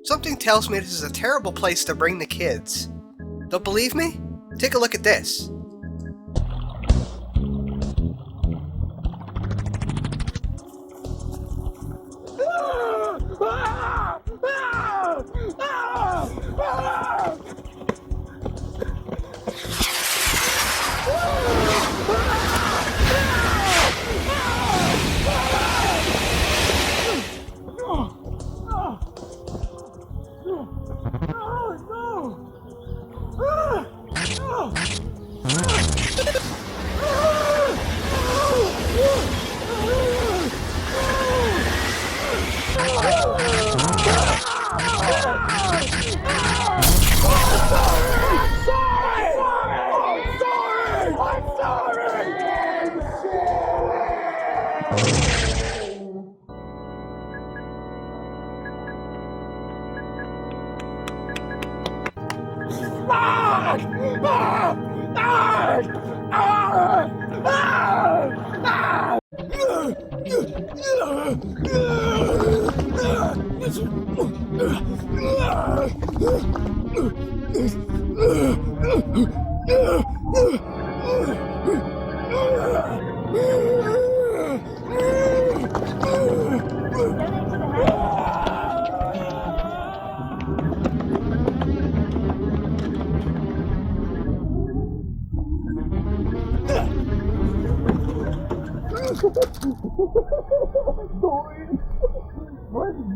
Something tells me this is a terrible place to bring the kids. Don't believe me? Take a look at this.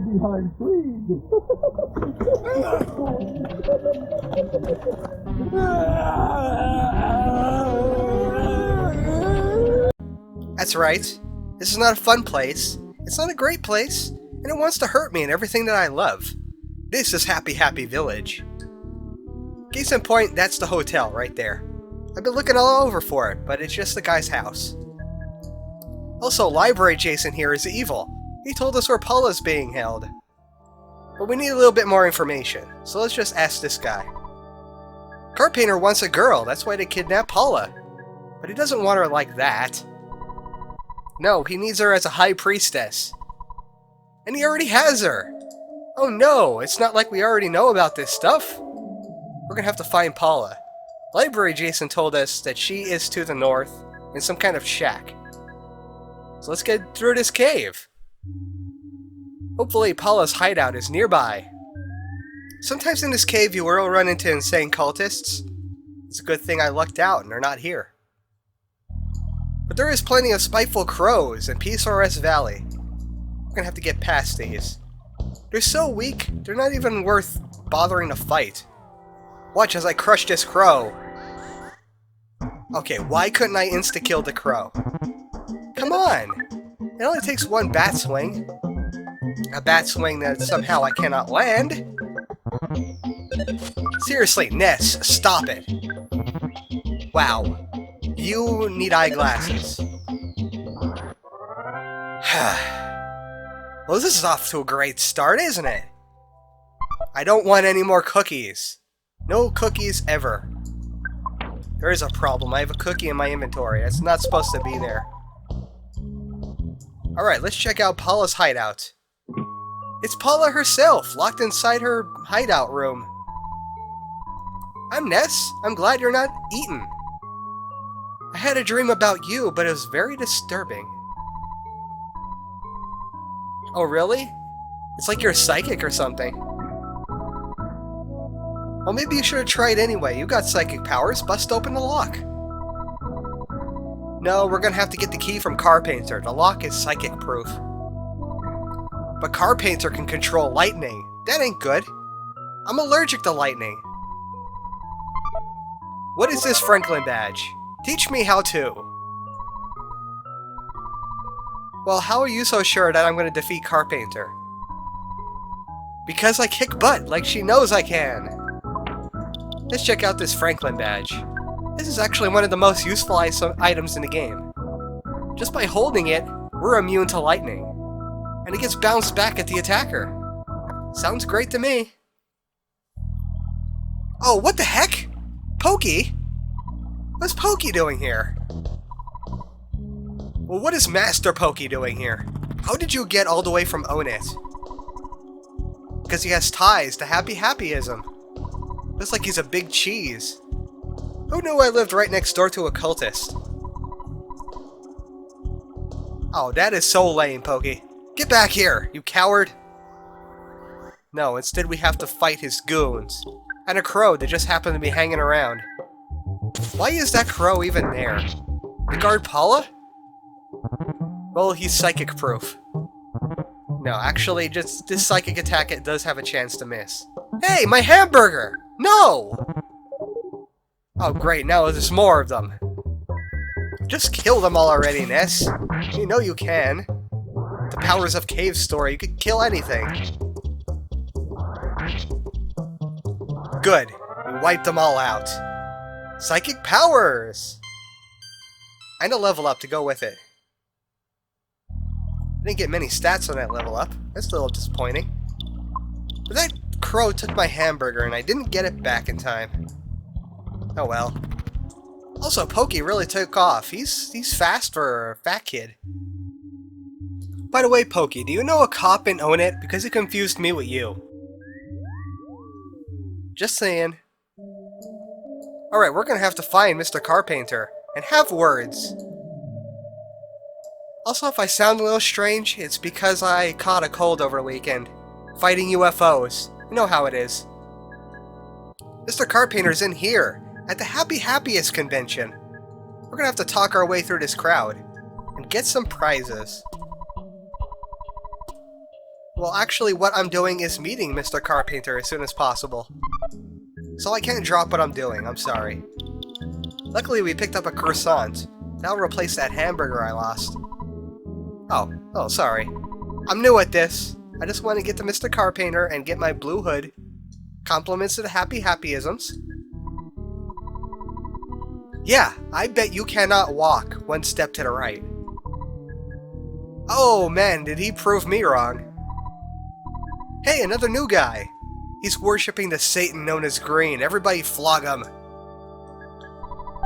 Behind, please. That's right. This is not a fun place. It's not a great place, and it wants to hurt me and everything that I love. This is Happy Village. Case in point, that's the hotel right there. I've been looking all over for it, but it's just the guy's house. Also, Library Jason here is evil. He told us where Paula's being held. But we need a little bit more information, so let's just ask this guy. Carpainter wants a girl, that's why they kidnapped Paula. But he doesn't want her like that. No, he needs her as a high priestess. And he already has her! Oh no, it's not like we already know about this stuff. We're gonna have to find Paula. Library Jason told us that she is to the north, in some kind of shack. So let's get through this cave. Hopefully Paula's hideout is nearby. Sometimes in this cave you will run into insane cultists. It's a good thing I lucked out and they're not here. But there is plenty of spiteful crows in PSRS Valley. We're gonna have to get past these. They're so weak, they're not even worth bothering to fight. Watch as I crush this crow. Okay, why couldn't I insta-kill the crow? Come on! It only takes one bat swing. A bat swing that somehow I cannot land. Seriously, Ness, stop it. Wow. You need eyeglasses. Well, this is off to a great start, isn't it? I don't want any more cookies. No cookies ever. There is a problem. I have a cookie in my inventory. That's not supposed to be there. Alright, let's check out Paula's hideout. It's Paula herself, locked inside her hideout room. I'm Ness. I'm glad you're not eaten. I had a dream about you, but it was very disturbing. Oh, really? It's like you're psychic or something. Well, maybe you should have tried anyway. You got psychic powers. Bust open the lock. No, we're gonna have to get the key from Carpainter. The lock is psychic-proof. But Carpainter can control lightning. That ain't good. I'm allergic to lightning. What is this Franklin badge? Teach me how to. Well, how are you so sure that I'm going to defeat Carpainter? Because I kick butt, like she knows I can. Let's check out this Franklin badge. This is actually one of the most useful items in the game. Just by holding it, we're immune to lightning. And it gets bounced back at the attacker. Sounds great to me. Oh, what the heck? Pokey? What's Pokey doing here? Well, what is Master Pokey doing here? How did you get all the way from Onit? Because he has ties to Happy-Happyism. Looks like he's a big cheese. Who knew I lived right next door to a cultist? Oh, that is so lame, Pokey. Get back here, you coward! No, instead we have to fight his goons. And a crow that just happened to be hanging around. Why is that crow even there? To guard Paula? Well, he's psychic-proof. No, actually, just this psychic attack, it does have a chance to miss. Hey, my hamburger! No! Oh, great, now there's more of them. Just kill them all already, Ness. You know you can. The powers of Cave Story, you can kill anything. Good. We wiped them all out. Psychic powers! And a level up to go with it. Didn't get many stats on that level up. That's a little disappointing. But that crow took my hamburger and I didn't get it back in time. Oh well. Also, Pokey really took off. He's fast for a fat kid. By the way, Pokey, do you know a cop in Own It? Because he confused me with you. Just saying. Alright, we're gonna have to find Mr. Carpainter and have words. Also, if I sound a little strange, it's because I caught a cold over the weekend. Fighting UFOs. You know how it is. Mr. Carpainter's in here, at the Happy-Happyist convention. We're gonna have to talk our way through this crowd, and get some prizes. Well, actually, what I'm doing is meeting Mr. Carpainter as soon as possible. So I can't drop what I'm doing, I'm sorry. Luckily, we picked up a croissant. That'll replace that hamburger I lost. Oh, sorry. I'm new at this. I just want to get to Mr. Carpainter and get my blue hood. Compliments to the Happy-Happyisms. Yeah, I bet you cannot walk one step to the right. Oh man, did he prove me wrong. Hey, another new guy. He's worshipping the Satan known as Green. Everybody flog him.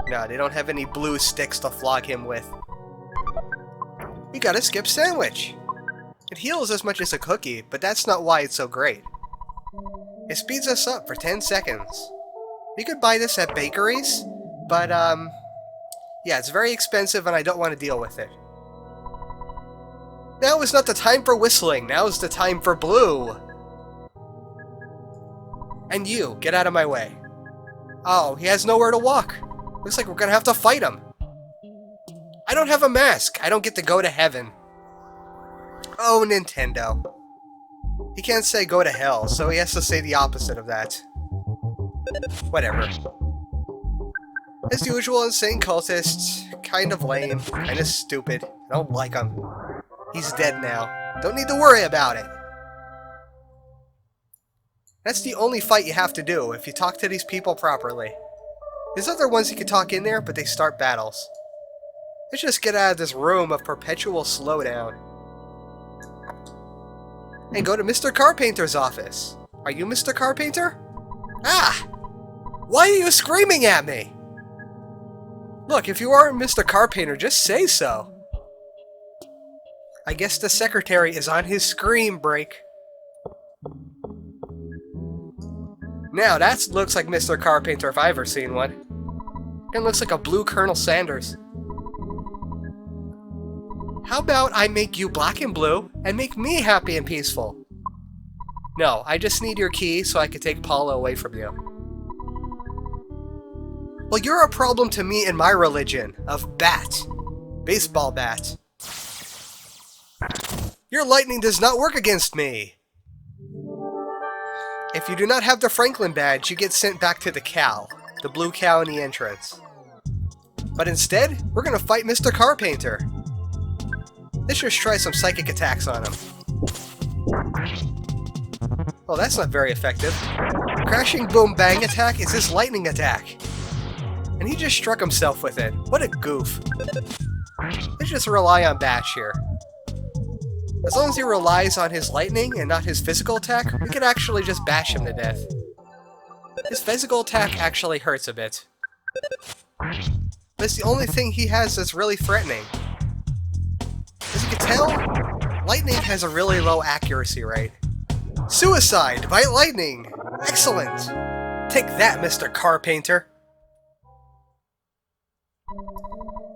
No, they don't have any blue sticks to flog him with. We got a skip sandwich. It heals as much as a cookie, but that's not why it's so great. It speeds us up for 10 seconds. You could buy this at bakeries, but yeah, it's very expensive and I don't want to deal with it. Now is not the time for whistling, now is the time for blue. And you, get out of my way. Oh, he has nowhere to walk. Looks like we're gonna have to fight him. I don't have a mask. I don't get to go to heaven. Oh, Nintendo. He can't say go to hell, so he has to say the opposite of that. Whatever. As usual, insane cultists. Kind of lame. Kind of stupid. I don't like him. He's dead now. Don't need to worry about it. That's the only fight you have to do if you talk to these people properly. There's other ones you can talk in there, but they start battles. Let's just get out of this room of perpetual slowdown. And go to Mr. Carpainter's office. Are you Mr. Carpainter? Ah! Why are you screaming at me? Look, if you aren't Mr. Carpainter, just say so. I guess the secretary is on his scream break. Now, that looks like Mr. Carpainter if I've ever seen one. It looks like a blue Colonel Sanders. How about I make you black and blue, and make me happy and peaceful? No, I just need your key so I can take Paula away from you. Well, you're a problem to me and my religion of bat. Baseball bat. Your lightning does not work against me. If you do not have the Franklin badge, you get sent back to the cow. The blue cow in the entrance. But instead, we're gonna fight Mr. Carpainter. Let's just try some psychic attacks on him. Well, that's not very effective. Crashing Boom Bang attack is his lightning attack. And he just struck himself with it. What a goof. Let's just rely on Batch here. As long as he relies on his lightning and not his physical attack, we could actually just bash him to death. His physical attack actually hurts a bit. But it's the only thing he has that's really threatening. As you can tell, lightning has a really low accuracy rate. Suicide by lightning! Excellent! Take that, Mr. Carpainter!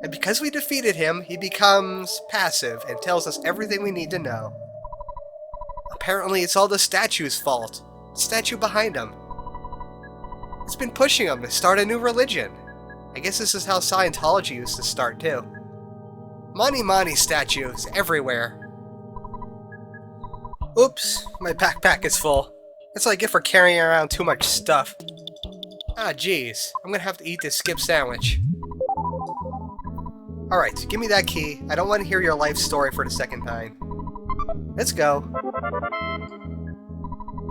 And because we defeated him, he becomes passive and tells us everything we need to know. Apparently it's all the statue's fault. The statue behind him. It's been pushing him to start a new religion. I guess this is how Scientology used to start too. Mani statues everywhere. Oops, my backpack is full. That's what I get for carrying around too much stuff. Ah, jeez. I'm gonna have to eat this skip sandwich. Alright, give me that key. I don't want to hear your life story for the second time. Let's go.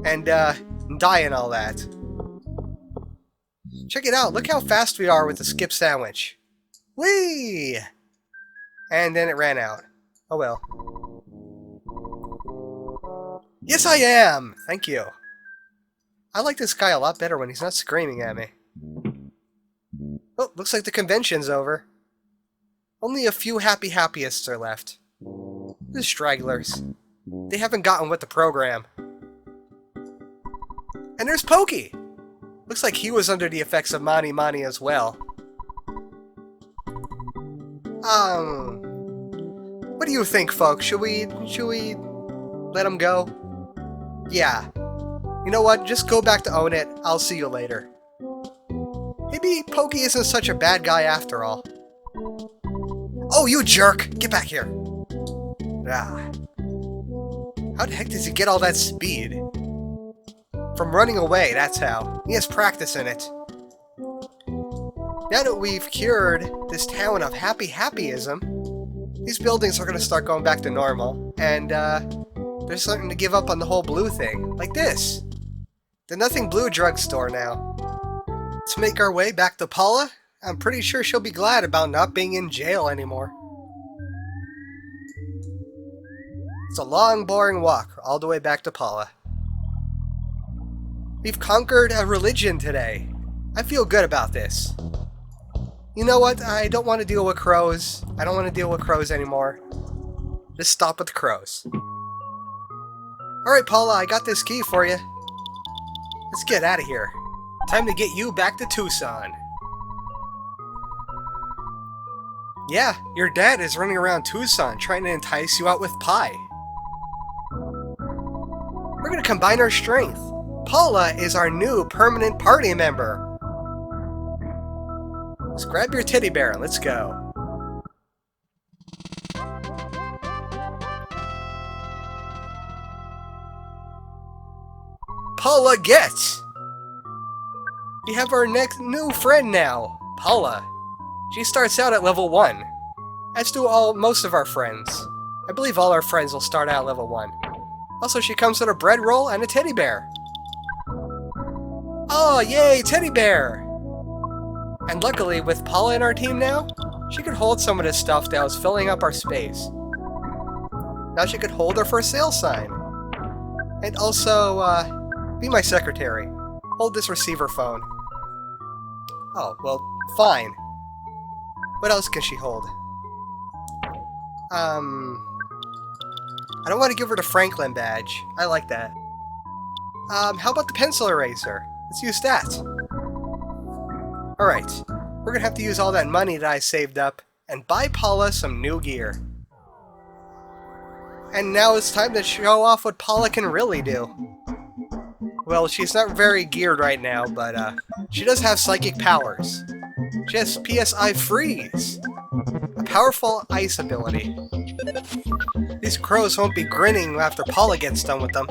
And, die and all that. Check it out, look how fast we are with the skip sandwich. Whee! And then it ran out. Oh well. Yes, I am! Thank you. I like this guy a lot better when he's not screaming at me. Oh, looks like the convention's over. Only a few happy-happyists are left. The stragglers. They haven't gotten with the program. And there's Pokey! Looks like he was under the effects of Mani as well. What do you think, folks? Should we let him go? Yeah. You know what? Just go back to own it. I'll see you later. Maybe Pokey isn't such a bad guy after all. Oh, you jerk! Get back here! Ah. How the heck does he get all that speed? From running away, that's how. He has practice in it. Now that we've cured this town of Happy-Happyism, these buildings are going to start going back to normal, and they're starting to give up on the whole blue thing. Like this! The Nothing Blue drugstore now. Let's make our way back to Paula. I'm pretty sure she'll be glad about not being in jail anymore. It's a long, boring walk all the way back to Paula. We've conquered a religion today. I feel good about this. You know what? I don't want to deal with crows. I don't want to deal with crows anymore. Just stop with the crows. Alright, Paula, I got this key for you. Let's get out of here. Time to get you back to Tucson. Yeah, your dad is running around Tucson trying to entice you out with pie. We're gonna combine our strength. Paula is our new permanent party member. Let's grab your teddy bear and let's go. Paula gets! We have our next new friend now, Paula. She starts out at level 1. As do most of our friends. I believe all our friends will start out at level 1. Also, she comes with a bread roll and a teddy bear. Oh, yay, teddy bear! And luckily, with Paula in our team now, she could hold some of this stuff that was filling up our space. Now she could hold our for sale sign. And also, be my secretary. Hold this receiver phone. Oh, well, fine. What else can she hold? I don't want to give her the Franklin badge. I like that. How about the pencil eraser? Let's use that. Alright, we're gonna have to use all that money that I saved up and buy Paula some new gear. And now it's time to show off what Paula can really do. Well, she's not very geared right now, but she does have psychic powers. She has PSI Freeze, a powerful ice ability. These crows won't be grinning after Paula gets done with them.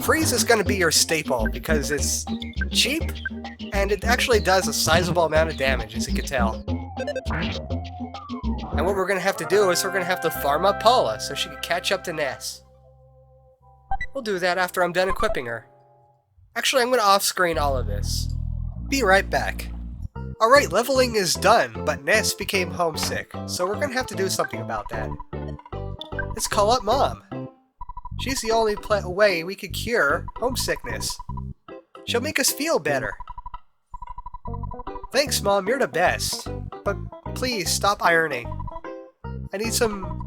Freeze is going to be your staple because it's cheap and it actually does a sizable amount of damage, as you can tell. And what we're going to have to do is we're going to have to farm up Paula so she can catch up to Ness. We'll do that after I'm done equipping her. Actually, I'm going to off-screen all of this. Be right back. Alright, leveling is done, but Ness became homesick, so we're going to have to do something about that. Let's call up Mom. She's the only way we could cure homesickness. She'll make us feel better. Thanks, Mom, you're the best. But please, stop ironing. I need some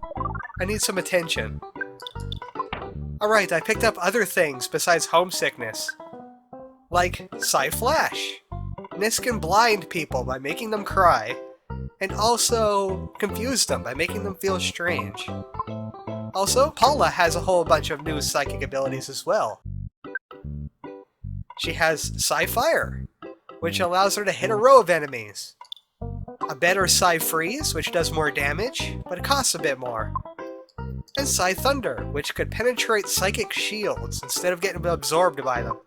attention. Alright, I picked up other things besides homesickness. Like Flash. Ness can blind people by making them cry, and also confuse them by making them feel strange. Also, Paula has a whole bunch of new psychic abilities as well. She has Fire, which allows her to hit a row of enemies. A better Freeze, which does more damage, but it costs a bit more. And Thunder, which could penetrate psychic shields instead of getting absorbed by them.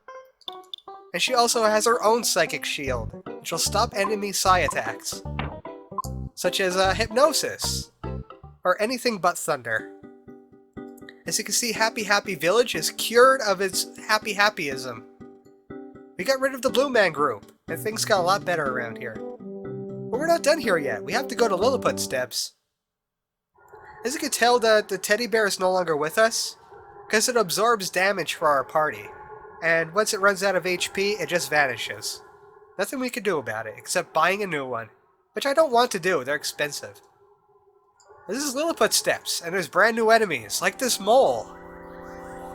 And she also has her own psychic shield, which will stop enemy attacks, such as Hypnosis, or anything but Thunder. As you can see, Happy Village is cured of its Happy-Happyism. We got rid of the Blue Man group, and things got a lot better around here. But we're not done here yet. We have to go to Liliput Steps. As you can tell, the teddy bear is no longer with us, because it absorbs damage for our party. And once it runs out of HP, it just vanishes. Nothing we can do about it, except buying a new one. Which I don't want to do, they're expensive. This is Liliput Steps, and there's brand new enemies, like this mole.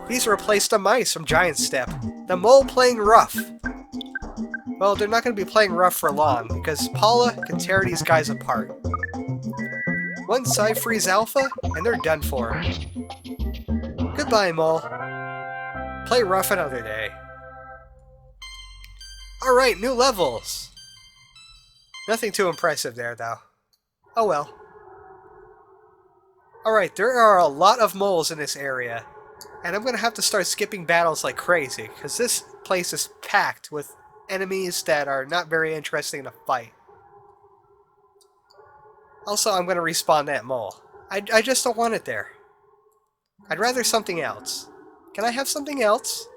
These replaced the mice from Giant Step. The mole playing rough. Well, they're not going to be playing rough for long, because Paula can tear these guys apart. One Freeze Alpha, and they're done for. Goodbye, mole. Play rough another day. Alright, new levels! Nothing too impressive there, though. Oh well. Alright, there are a lot of moles in this area, and I'm gonna have to start skipping battles like crazy, because this place is packed with enemies that are not very interesting to fight. Also, I'm gonna respawn that mole. I just don't want it there. I'd rather something else. Can I have something else?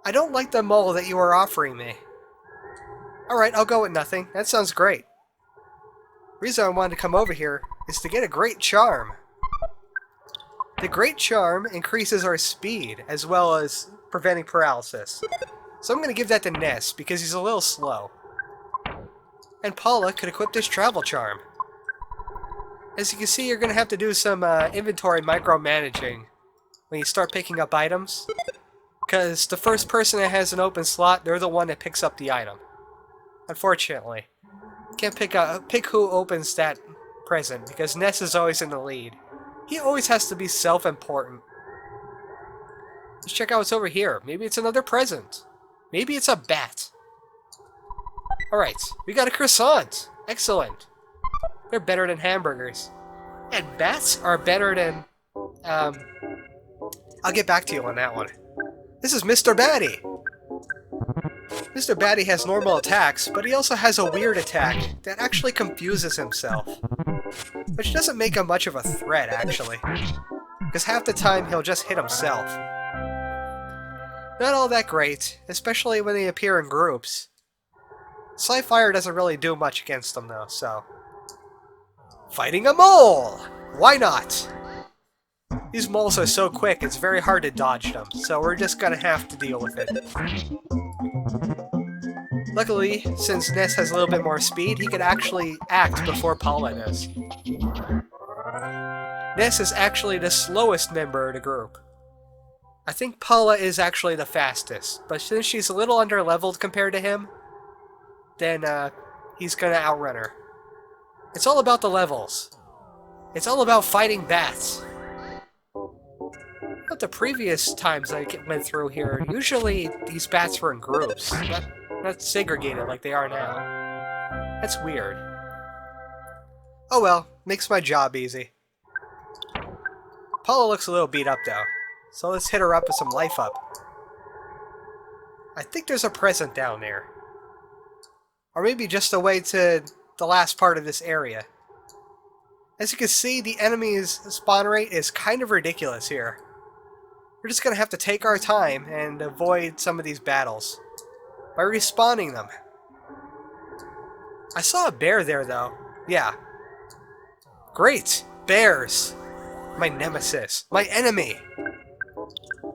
I don't like the mole that you are offering me. Alright, I'll go with nothing. That sounds great. The reason I wanted to come over here is to get a Great Charm. The Great Charm increases our speed, as well as preventing paralysis. So I'm going to give that to Ness, because he's a little slow. And Paula could equip this Travel Charm. As you can see, you're going to have to do some inventory micromanaging when you start picking up items. Because the first person that has an open slot, they're the one that picks up the item. Unfortunately. Can't pick who opens that present, because Ness is always in the lead. He always has to be self-important. Let's check out what's over here. Maybe it's another present. Maybe it's a bat. Alright, we got a croissant. Excellent. They're better than hamburgers. And bats are better than... I'll get back to you on that one. This is Mr. Batty. Mr. Batty has normal attacks, but he also has a weird attack that actually confuses himself. Which doesn't make him much of a threat, actually. Because half the time he'll just hit himself. Not all that great, especially when they appear in groups. Fire doesn't really do much against them, though, so... Fighting a mole! Why not? These moles are so quick, it's very hard to dodge them, so we're just gonna have to deal with it. Luckily, since Ness has a little bit more speed, he can actually act before Paula does. Ness is actually the slowest member of the group. I think Paula is actually the fastest, but since she's a little under-leveled compared to him, then he's gonna outrun her. It's all about the levels. It's all about fighting bats. But the previous times I went through here, usually these bats were in groups, not segregated like they are now. That's weird. Oh well, makes my job easy. Paula looks a little beat up though, so let's hit her up with some life up. I think there's a present down there. Or maybe just a way to the last part of this area. As you can see, the enemy's spawn rate is kind of ridiculous here. We're just gonna have to take our time and avoid some of these battles by respawning them. I saw a bear there though. Yeah. Great! Bears! My nemesis. My enemy!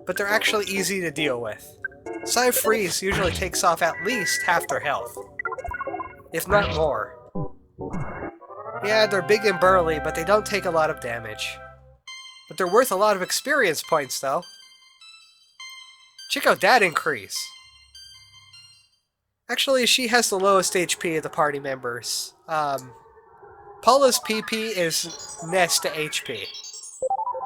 But they're actually easy to deal with. Freeze usually takes off at least half their health. If not more. Yeah, they're big and burly, but they don't take a lot of damage. But they're worth a lot of experience points, though. Check out that increase. Actually, she has the lowest HP of the party members. Paula's PP is Ness to HP.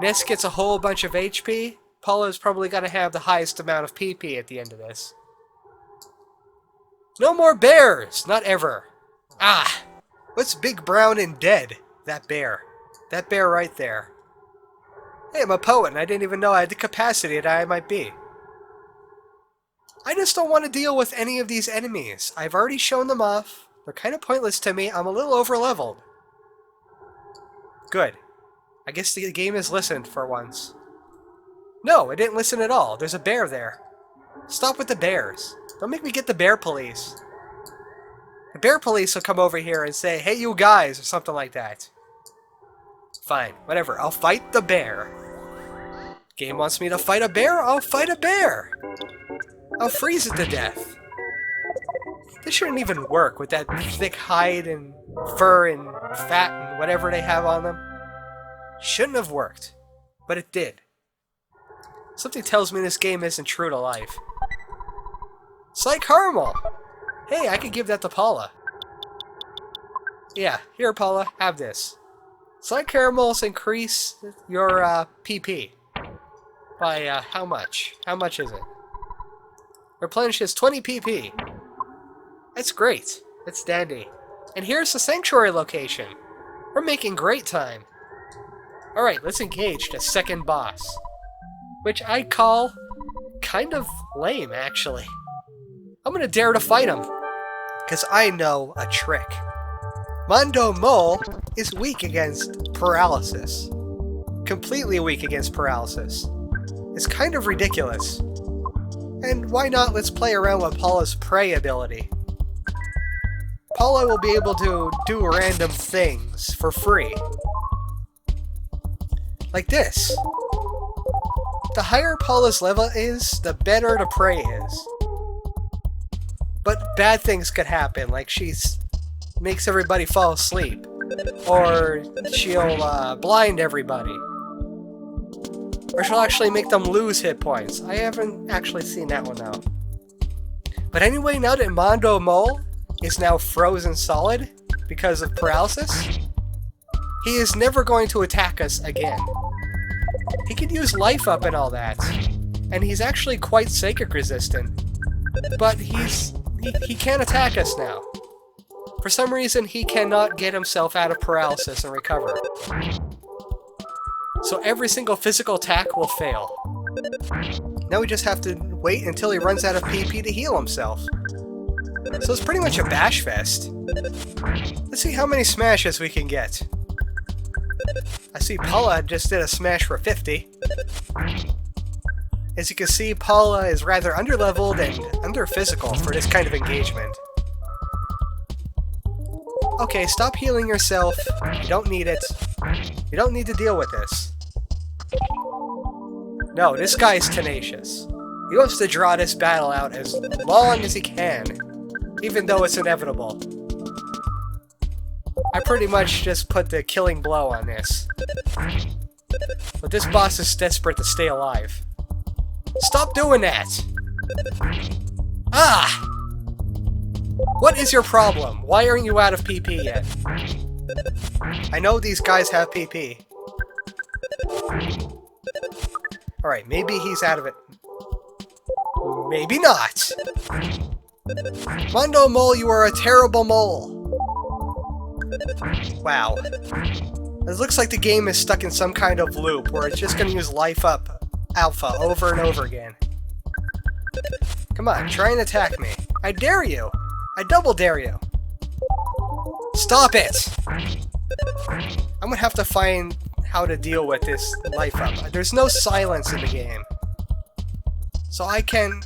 Ness gets a whole bunch of HP. Paula's probably going to have the highest amount of PP at the end of this. No more bears! Not ever. Ah! What's big, brown, and dead? That bear. That bear right there. Hey, I'm a poet, and I didn't even know I had the capacity that I might be. I just don't want to deal with any of these enemies. I've already shown them off. They're kind of pointless to me. I'm a little over-leveled. Good. I guess the game has listened for once. No, it didn't listen at all. There's a bear there. Stop with the bears. Don't make me get the bear police. The bear police will come over here and say, hey, you guys, or something like that. Fine, whatever. I'll fight the bear. Game wants me to fight a bear? I'll fight a bear. I'll freeze it to death. This shouldn't even work with that thick hide and fur and fat and whatever they have on them. Shouldn't have worked, but it did. Something tells me this game isn't true to life. Psych Caramel! Hey, I could give that to Paula. Yeah, here Paula, have this. Psych Caramels increase your PP. By how much? How much is it? Replenishes 20 PP. That's great. That's dandy. And here's the sanctuary location. We're making great time. Alright, let's engage the second boss. Which I call kind of lame, actually. I'm gonna dare to fight him. Because I know a trick. Mondo Mole is weak against paralysis. Completely weak against paralysis. It's kind of ridiculous. And why not let's play around with Paula's prey ability. Paula will be able to do random things for free. Like this. The higher Paula's level is, the better the prey is. But bad things could happen, like she makes everybody fall asleep. Or she'll blind everybody. Or she'll actually make them lose hit points. I haven't actually seen that one though. But anyway, now that Mondo Mole is now frozen solid because of paralysis, he is never going to attack us again. He can use life up and all that, and he's actually quite psychic resistant. But he can't attack us now. For some reason, he cannot get himself out of paralysis and recover. So every single physical attack will fail. Now we just have to wait until he runs out of PP to heal himself. So it's pretty much a bash fest. Let's see how many smashes we can get. I see Paula just did a smash for 50. As you can see, Paula is rather underleveled and under-physical for this kind of engagement. Okay, stop healing yourself. You don't need it. You don't need to deal with this. No, this guy is tenacious. He wants to draw this battle out as long as he can, even though it's inevitable. I pretty much just put the killing blow on this. But this boss is desperate to stay alive. Stop doing that! Ah! What is your problem? Why aren't you out of PP yet? I know these guys have PP. Alright, maybe he's out of it. Maybe not! Mondo Mole, you are a terrible mole! Wow. It looks like the game is stuck in some kind of loop where it's just gonna use life up alpha over and over again. Come on, try and attack me. I dare you! I double dare you! Stop it! I'm gonna have to find how to deal with this life up. There's no silence in the game. So I can't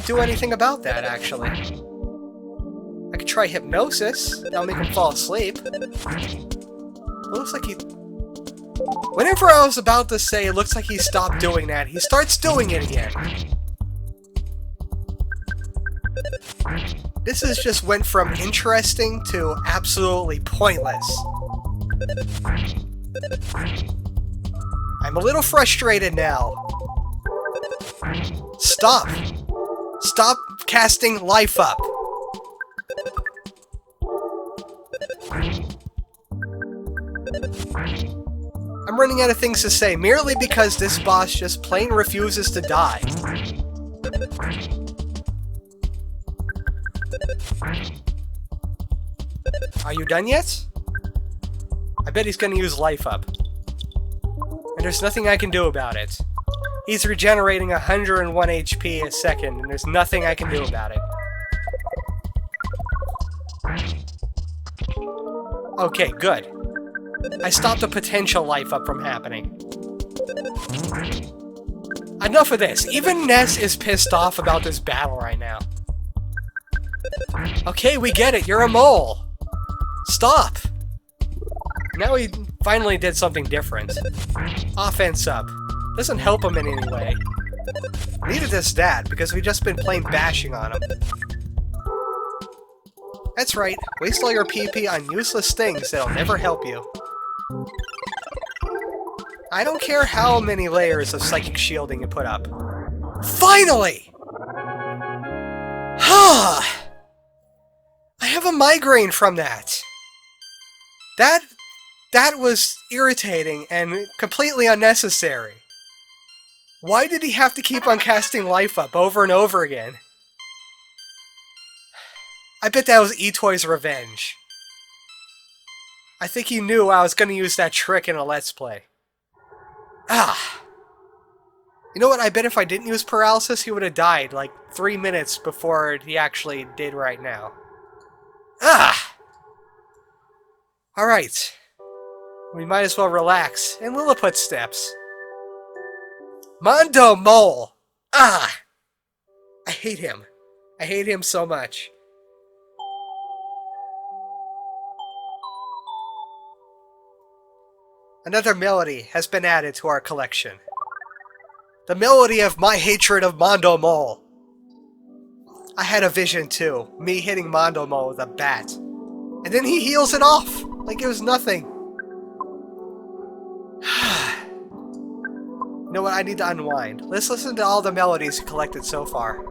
do anything about that, actually. I could try hypnosis. That'll make him fall asleep. It looks like he... Whenever I was about to say it looks like he stopped doing that, he starts doing it again. This has just went from interesting to absolutely pointless. I'm a little frustrated now. Stop! Stop casting life up! I'm running out of things to say, merely because this boss just plain refuses to die. Are you done yet? I bet he's gonna use life up. And there's nothing I can do about it. He's regenerating 101 HP a second, and there's nothing I can do about it. Okay, good. I stopped the potential life up from happening. Enough of this. Even Ness is pissed off about this battle right now. Okay, we get it. You're a mole. Stop. Now he finally did something different. Offense up. Doesn't help him in any way. Neither does that, because we've just been plain bashing on him. That's right. Waste all your PP on useless things that'll never help you. I don't care how many layers of psychic shielding you put up. Finally! I have a migraine from that. That was irritating and completely unnecessary. Why did he have to keep on casting life up over and over again? I bet that was Etoy's revenge. I think he knew I was going to use that trick in a Let's Play. You know what? I bet if I didn't use paralysis, he would have died like 3 minutes before he actually did right now. Alright. We might as well relax. And Liliput Steps. Mondo Mole! I hate him. I hate him so much. Another melody has been added to our collection. The melody of my hatred of Mondo Mole. I had a vision too, me hitting Mondo Mole with a bat. And then he heals it off, like it was nothing. You know what, I need to unwind. Let's listen to all the melodies collected so far.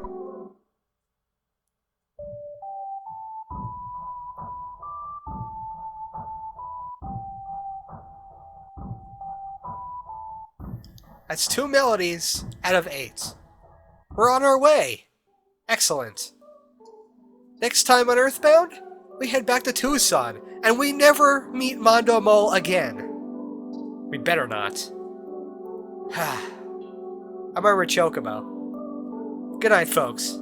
That's 2 melodies out of 8. We're on our way! Excellent. Next time on Earthbound, we head back to Tucson, and we never meet Mondo Mole again. We better not. I'm ArmoredChocobo. Good night, folks.